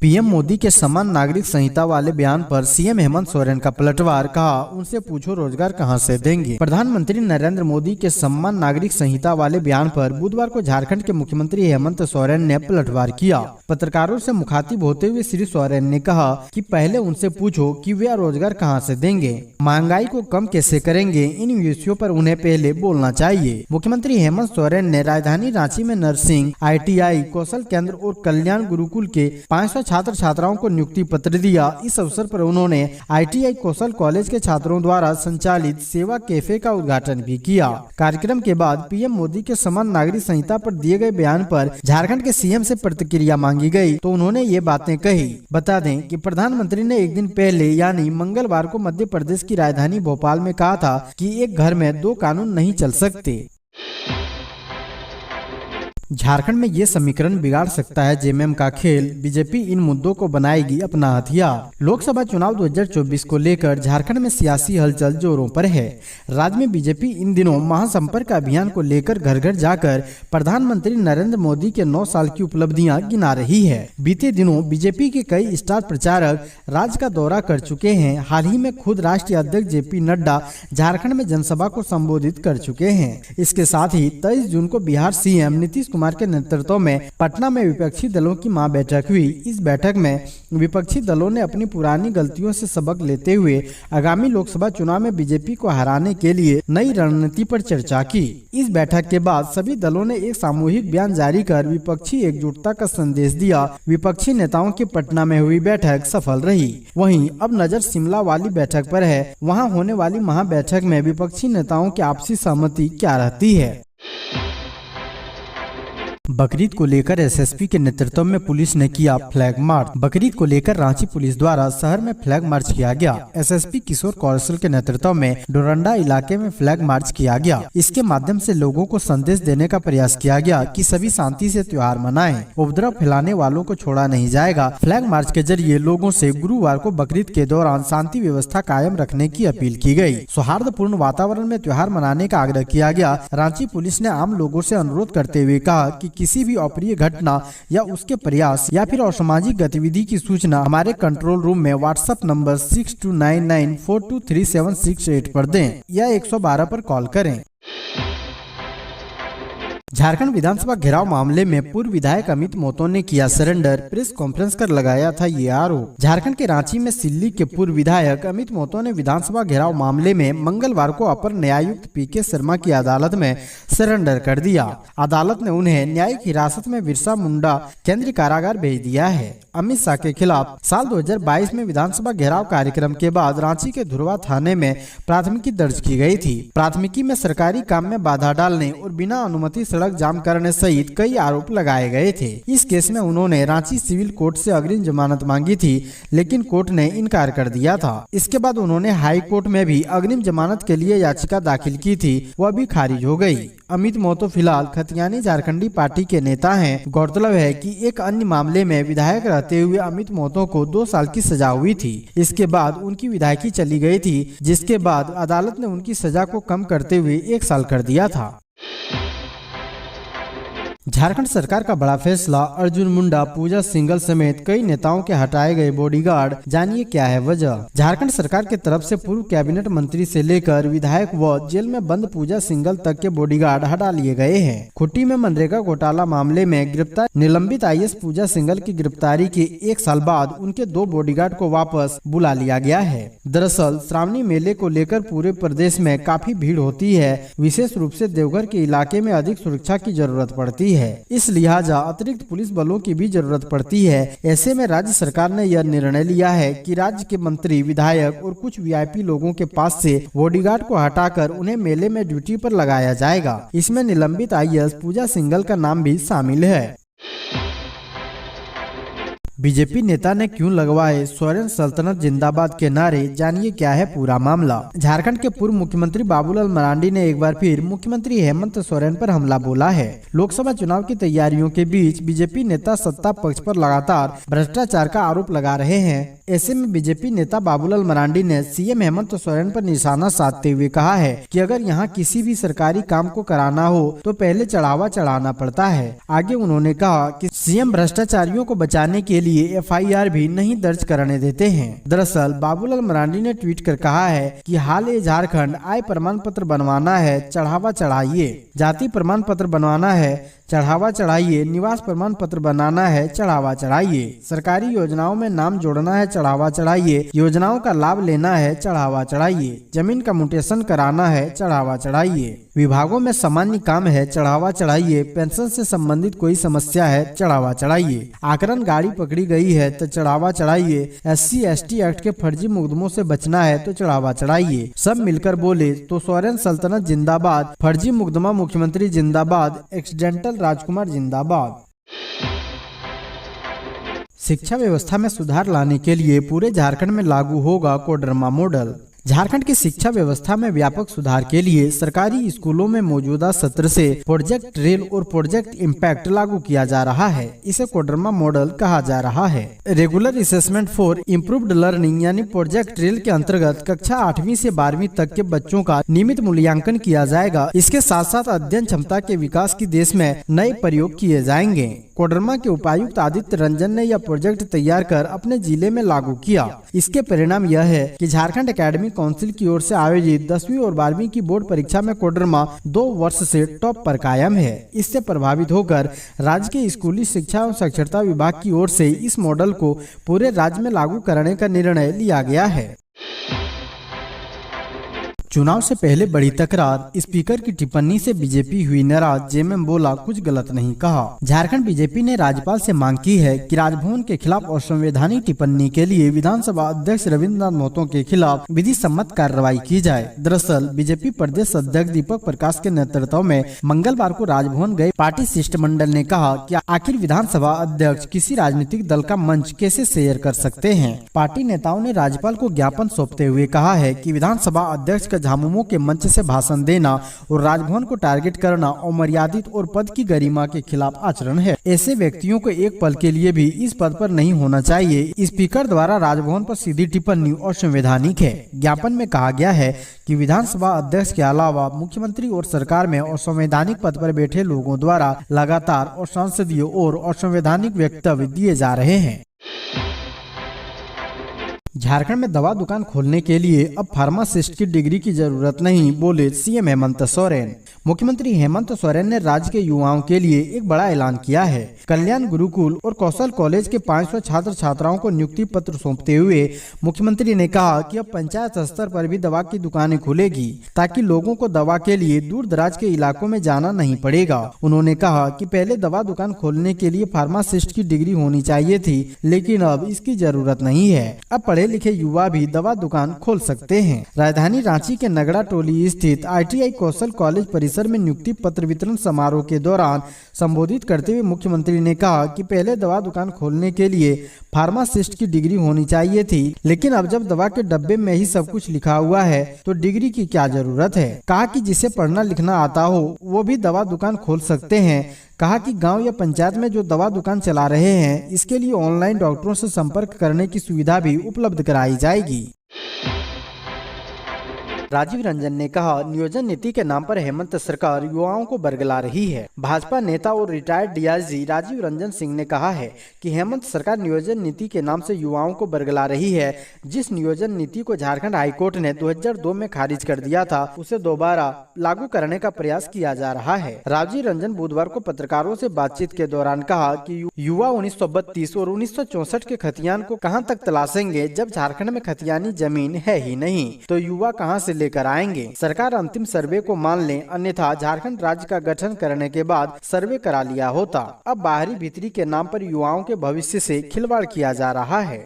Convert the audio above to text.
PM Modi के समान नागरिक संहिता वाले बयान पर सीएम हेमंत सोरेन का पलटवार, कहा उनसे पूछो रोजगार कहां से देंगे। प्रधानमंत्री नरेंद्र मोदी के समान नागरिक संहिता वाले बयान पर बुधवार को झारखंड के मुख्यमंत्री हेमंत सोरेन ने पलटवार किया। पत्रकारों से मुखातिब होते हुए श्री सोरेन ने कहा कि पहले उनसे पूछो कि वे रोजगार कहां से देंगे, महंगाई को कम कैसे करेंगे, इन विषयों पर उन्हें पहले बोलना चाहिए। मुख्यमंत्री हेमंत सोरेन ने राजधानी रांची में नर्सिंग, ITI, कौशल केंद्र और कल्याण गुरुकुल के 500 छात्र छात्राओं को नियुक्ति पत्र दिया। इस अवसर पर उन्होंने ITI कौशल कॉलेज के छात्रों द्वारा संचालित सेवा कैफे का उद्घाटन भी किया। कार्यक्रम के बाद पीएम मोदी के समान नागरिक संहिता पर दिए गए बयान पर झारखंड के सीएम से प्रतिक्रिया मांगी गई तो उन्होंने ये बातें कही। बता दें कि प्रधानमंत्री ने एक दिन पहले यानी मंगलवार को मध्य प्रदेश की राजधानी भोपाल में कहा था कि एक घर में 2 कानून नहीं चल सकते। झारखंड में ये समीकरण बिगाड़ सकता है जेएमएम का खेल, बीजेपी इन मुद्दों को बनाएगी अपना हथियार। लोकसभा चुनाव 2024 को लेकर झारखंड में सियासी हलचल जोरों पर है। राज्य में बीजेपी इन दिनों महासंपर्क अभियान को लेकर घर घर जाकर प्रधानमंत्री नरेंद्र मोदी के 9 साल की उपलब्धियां गिना रही है। बीते दिनों बीजेपी के कई स्टार प्रचारक राज्य का दौरा कर चुके हैं। हाल ही में खुद राष्ट्रीय अध्यक्ष JP नड्डा झारखंड में जनसभा को संबोधित कर चुके हैं। इसके साथ ही 23 जून को बिहार सीएम नीतीश कुमार के नेतृत्व में पटना में विपक्षी दलों की बैठक हुई। इस बैठक में विपक्षी दलों ने अपनी पुरानी गलतियों से सबक लेते हुए आगामी लोकसभा चुनाव में बीजेपी को हराने के लिए नई रणनीति पर चर्चा की। इस बैठक के बाद सभी दलों ने एक सामूहिक बयान जारी कर विपक्षी एकजुटता का संदेश दिया। विपक्षी नेताओं की पटना में हुई बैठक सफल रही। वहीं अब नजर शिमला वाली बैठक पर है। वहां होने वाली महाबैठक में विपक्षी नेताओं की आपसी सहमति क्या रहती है। बकरीद को लेकर एसएसपी के नेतृत्व में पुलिस ने किया फ्लैग मार्च। बकरीद को लेकर रांची पुलिस द्वारा शहर में फ्लैग मार्च किया गया। एसएसपी किशोर कौशल के नेतृत्व में डोरंडा इलाके में फ्लैग मार्च किया गया। इसके माध्यम से लोगों को संदेश देने का प्रयास किया गया कि सभी शांति से त्योहार मनाएं, उपद्रव फैलाने वालों को छोड़ा नहीं जाएगा। फ्लैग मार्च के जरिए लोगों से गुरुवार को बकरीद के दौरान शांति व्यवस्था कायम रखने की अपील की गयी। सौहार्दपूर्ण वातावरण में त्योहार मनाने का आग्रह किया गया। रांची पुलिस ने आम लोगों से अनुरोध करते हुए कहा कि किसी भी अप्रिय घटना या उसके प्रयास या फिर असामाजिक गतिविधि की सूचना हमारे कंट्रोल रूम में व्हाट्सएप नंबर 6299423768 पर दें या 112 पर कॉल करें। झारखंड विधानसभा घेराव मामले में पूर्व विधायक अमित मोतो ने किया सरेंडर, प्रेस कॉन्फ्रेंस कर लगाया था ये आरोप। झारखंड के रांची में सिल्ली के पूर्व विधायक अमित मोतो ने विधानसभा घेराव मामले में मंगलवार को अपर न्यायायुक्त PK शर्मा की अदालत में सरेंडर कर दिया। अदालत ने उन्हें न्यायिक हिरासत में बिरसा मुंडा केंद्रीय कारागार भेज दिया है। अमित शाह के खिलाफ साल 2022 में विधानसभा घेराव कार्यक्रम के बाद रांची के धुरवा थाने में प्राथमिकी दर्ज की गई थी। प्राथमिकी में सरकारी काम में बाधा डालने और बिना अनुमति सड़क जाम करने सहित कई आरोप लगाए गए थे। इस केस में उन्होंने रांची सिविल कोर्ट से अग्रिम जमानत मांगी थी, लेकिन कोर्ट ने इनकार कर दिया था। इसके बाद उन्होंने हाई कोर्ट में भी अग्रिम जमानत के लिए याचिका दाखिल की थी, वह भी खारिज हो गई। अमित मोतो फिलहाल खतियानी झारखंडी पार्टी के नेता हैं। गौरतलब है कि एक अन्य मामले में विधायक रहते हुए अमित मोतो को 2 साल की सजा हुई थी। इसके बाद उनकी विधायकी चली गई थी, जिसके बाद अदालत ने उनकी सजा को कम करते हुए 1 साल कर दिया था। झारखंड सरकार का बड़ा फैसला, अर्जुन मुंडा, पूजा सिंघल समेत कई नेताओं के हटाए गए बॉडीगार्ड, जानिए क्या है वजह। झारखंड सरकार की तरफ से पूर्व कैबिनेट मंत्री से लेकर विधायक व जेल में बंद पूजा सिंघल तक के बॉडीगार्ड हटा लिए गए हैं। खुट्टी में मनरेगा घोटाला मामले में गिरफ्तार निलंबित IAS पूजा सिंघल की गिरफ्तारी के 1 साल बाद उनके 2 बॉडीगार्ड को वापस बुला लिया गया है। दरअसल श्रावणी मेले को लेकर पूरे प्रदेश में काफी भीड़ होती है। विशेष रूप से देवघर के इलाके में अधिक सुरक्षा की जरूरत पड़ती है। इस लिहाजा अतिरिक्त पुलिस बलों की भी जरूरत पड़ती है। ऐसे में राज्य सरकार ने यह निर्णय लिया है कि राज्य के मंत्री, विधायक और कुछ VIP लोगों के पास से बॉडीगार्ड को हटाकर उन्हें मेले में ड्यूटी पर लगाया जाएगा। इसमें निलंबित IAS पूजा सिंघल का नाम भी शामिल है। बीजेपी नेता ने क्यों लगवाए सोरेन सल्तनत जिंदाबाद के नारे, जानिए क्या है पूरा मामला। झारखंड के पूर्व मुख्यमंत्री बाबूलाल मरांडी ने एक बार फिर मुख्यमंत्री हेमंत सोरेन पर हमला बोला है। लोकसभा चुनाव की तैयारियों के बीच बीजेपी नेता सत्ता पक्ष पर लगातार भ्रष्टाचार का आरोप लगा रहे हैं। ऐसे में बीजेपी नेता बाबूलाल मरांडी ने CM हेमंत सोरेन पर निशाना साधते हुए कहा है कि अगर यहाँ किसी भी सरकारी काम को कराना हो तो पहले चढ़ावा चढ़ाना पड़ता है। आगे उन्होंने कहा कि CM भ्रष्टाचारियों को बचाने के लिए FIR भी नहीं दर्ज कराने देते हैं। दरअसल बाबूलाल मरांडी ने ट्वीट कर कहा है कि हाल ये झारखंड आय प्रमाण पत्र बनवाना है, चढ़ावा चढ़ाइए। जाति प्रमाण पत्र बनवाना है, चढ़ावा चढ़ाइए। निवास प्रमाण पत्र बनाना है, चढ़ावा चढ़ाइए। सरकारी योजनाओं में नाम जोड़ना है, चढ़ावा चढ़ाइए। योजनाओं का लाभ लेना है, चढ़ावा चढ़ाइए। जमीन का म्यूटेशन कराना है, चढ़ावा चढ़ाइए। विभागों में सामान्य काम है, चढ़ावा चढ़ाइए। पेंशन से संबंधित कोई समस्या है, चढ़ावा चढ़ाइए। आकरण गाड़ी पकड़ी गई है तो चढ़ावा चढ़ाइए। SC ST एक्ट के फर्जी मुकदमों से बचना है तो चढ़ावा चढ़ाइए। सब मिलकर बोले तो सोरेन सल्तनत जिंदाबाद, फर्जी मुकदमा मुख्यमंत्री जिंदाबाद, एक्सीडेंटल राजकुमार जिंदाबाद। शिक्षा व्यवस्था में सुधार लाने के लिए पूरे झारखंड में लागू होगा कोडरमा मॉडल। झारखंड की शिक्षा व्यवस्था में व्यापक सुधार के लिए सरकारी स्कूलों में मौजूदा सत्र से प्रोजेक्ट रेल और प्रोजेक्ट इम्पैक्ट लागू किया जा रहा है। इसे कोडरमा मॉडल कहा जा रहा है। Regular assessment for improved learning यानी प्रोजेक्ट रेल के अंतर्गत कक्षा 8वीं से 12वीं तक के बच्चों का नियमित मूल्यांकन किया जाएगा। इसके साथ साथ अध्ययन क्षमता के विकास की देश में नए प्रयोग किए जाएंगे। कोडरमा के उपायुक्त आदित्य रंजन ने यह प्रोजेक्ट तैयार कर अपने जिले में लागू किया। इसके परिणाम यह है कि झारखंड एकेडमिक काउंसिल की ओर से आयोजित 10वीं और 12वीं की बोर्ड परीक्षा में कोडरमा 2 वर्ष से टॉप पर कायम है। इससे प्रभावित होकर राज्य के स्कूली शिक्षा एवं साक्षरता विभाग की ओर से इस मॉडल को पूरे राज्य में लागू करने का निर्णय लिया गया है। चुनाव से पहले बड़ी तकरार, स्पीकर की टिप्पणी से बीजेपी हुई नाराज। जेएमएम बोला कुछ गलत नहीं कहा। झारखंड बीजेपी ने राज्यपाल से मांग की है कि राजभवन के खिलाफ असंवैधानिक टिप्पणी के लिए विधानसभा अध्यक्ष रविंद्रनाथ महतो के खिलाफ विधि सम्मत कार्रवाई की जाए। दरअसल बीजेपी प्रदेश अध्यक्ष दीपक प्रकाश के नेतृत्व में मंगलवार को राजभवन गए पार्टी शिष्टमंडल ने कहा कि आखिर विधानसभा अध्यक्ष किसी राजनीतिक दल का मंच कैसे शेयर कर सकते हैं। पार्टी नेताओं ने राज्यपाल को ज्ञापन सौंपते हुए कहा है कि विधानसभा अध्यक्ष का झामुमो के मंच से भाषण देना और राजभवन को टारगेट करना अमर्यादित और पद की गरिमा के खिलाफ आचरण है। ऐसे व्यक्तियों को एक पल के लिए भी इस पद पर नहीं होना चाहिए। स्पीकर द्वारा राजभवन पर सीधी टिप्पणी असंवैधानिक है। ज्ञापन में कहा गया है कि विधानसभा अध्यक्ष के अलावा मुख्यमंत्री और सरकार में असंवैधानिक पद पर बैठे लोगों द्वारा लगातार असंसदीय और असंवैधानिक वक्तव्य दिए जा रहे हैं। झारखंड में दवा दुकान खोलने के लिए अब फार्मासिस्ट की डिग्री की जरूरत नहीं, बोले सीएम हेमंत सोरेन। मुख्यमंत्री हेमंत सोरेन ने राज्य के युवाओं के लिए एक बड़ा ऐलान किया है। कल्याण गुरुकुल और कौशल कॉलेज के 500 छात्र छात्राओं को नियुक्ति पत्र सौंपते हुए मुख्यमंत्री ने कहा कि अब पंचायत स्तर पर भी दवा की दुकानें खुलेगी ताकि लोगों को दवा के लिए दूर दराज के इलाकों में जाना नहीं पड़ेगा। उन्होंने कहा कि पहले दवा दुकान खोलने के लिए फार्मासिस्ट की डिग्री होनी चाहिए थी, लेकिन अब इसकी जरूरत नहीं है। अब पढ़े लिखे युवा भी दवा दुकान खोल सकते हैं। राजधानी रांची के नगड़ा टोली स्थित ITI कौशल कॉलेज परिसर में नियुक्ति पत्र वितरण समारोह के दौरान संबोधित करते हुए मुख्यमंत्री ने कहा कि पहले दवा दुकान खोलने के लिए फार्मासिस्ट की डिग्री होनी चाहिए थी, लेकिन अब जब दवा के डब्बे में ही सब कुछ लिखा हुआ है तो डिग्री की क्या जरूरत है। कहा कि जिसे पढ़ना लिखना आता हो वो भी दवा दुकान खोल सकते हैं। कहा कि गांव या पंचायत में जो दवा दुकान चला रहे हैं इसके लिए ऑनलाइन डॉक्टरों से संपर्क करने की सुविधा भी उपलब्ध कराई जाएगी। राजीव रंजन ने कहा नियोजन नीति के नाम पर हेमंत सरकार युवाओं को बरगला रही है। भाजपा नेता और रिटायर्ड DIG राजीव रंजन सिंह ने कहा है कि हेमंत सरकार नियोजन नीति के नाम से युवाओं को बरगला रही है। जिस नियोजन नीति को झारखंड हाईकोर्ट ने 2002 में खारिज कर दिया था उसे दोबारा लागू करने का प्रयास किया जा रहा है। राजीव रंजन बुधवार को पत्रकारों से बातचीत के दौरान कहा कि युवा 1932 और 1964 के खतियान को कहां तक तलाशेंगे जब झारखंड में खतियानी जमीन है ही नहीं, तो युवा कहां से लेकर आएंगे। सरकार अंतिम सर्वे को मान ले, अन्यथा झारखंड राज्य का गठन करने के बाद सर्वे करा लिया होता। अब बाहरी भीतरी के नाम पर युवाओं के भविष्य से खिलवाड़ किया जा रहा है।